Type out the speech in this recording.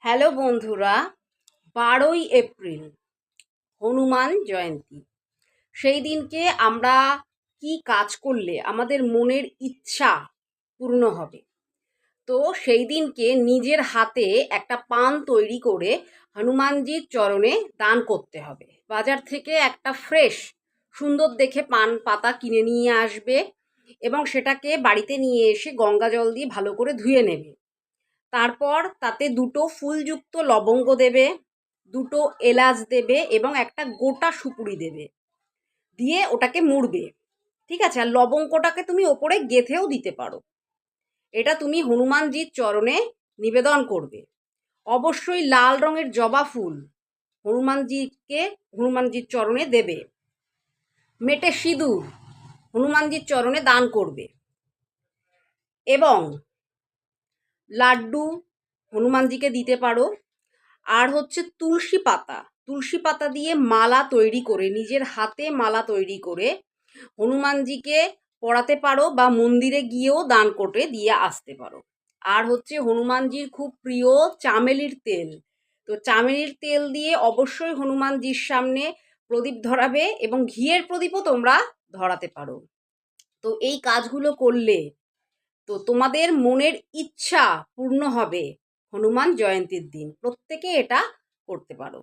Hello বন্ধুরা, 12ই April Hanuman Jayanti. সেই দিনকে আমরা কি কাজ করলে আমাদের মনের ইচ্ছা পূর্ণ হবে? তো সেই দিনকে নিজের হাতে একটা পান তৈরি করে হনুমানজির চরণে দান করতে হবে। বাজার থেকে একটা ফ্রেশ সুন্দর দেখে পান পাতা কিনে নিয়ে আসবে এবং সেটাকে বাড়িতে নিয়ে এসে গঙ্গা জল দিয়ে ভালো করে ধুয়ে নেবে। তারপর তাতে দুটো ফুলযুক্ত লবঙ্গ দেবে, দুটো এলাচ দেবে এবং একটা গোটা সুপুরি দেবে, দিয়ে ওটাকে মুড়বে। ঠিক আছে? আর লবঙ্গটাকে তুমি ওপরে গেঁথেও দিতে পারো। এটা তুমি হনুমানজির চরণে নিবেদন করবে। অবশ্যই লাল রঙের জবা ফুল হনুমানজির চরণে দেবে। মেটে সিঁদুর হনুমানজির চরণে দান করবে এবং লাড্ডু হনুমানজিকে দিতে পারো। আর হচ্ছে তুলসী পাতা দিয়ে মালা তৈরি করে, নিজের হাতে মালা তৈরি করে হনুমানজিকে পরাতে পারো বা মন্দিরে গিয়েও দান করে দিয়ে আসতে পারো। আর হচ্ছে হনুমানজির খুব প্রিয় চামেলির তেল, তো চামেলির তেল দিয়ে অবশ্যই হনুমানজির সামনে প্রদীপ ধরাবে এবং ঘিয়ের প্রদীপও তোমরা ধরাতে পারো। তো এই কাজগুলো করলে তো তোমাদের মনের ইচ্ছা পূর্ণ হবে হনুমান জয়ন্তীর দিন। প্রত্যেকে এটা করতে পারো।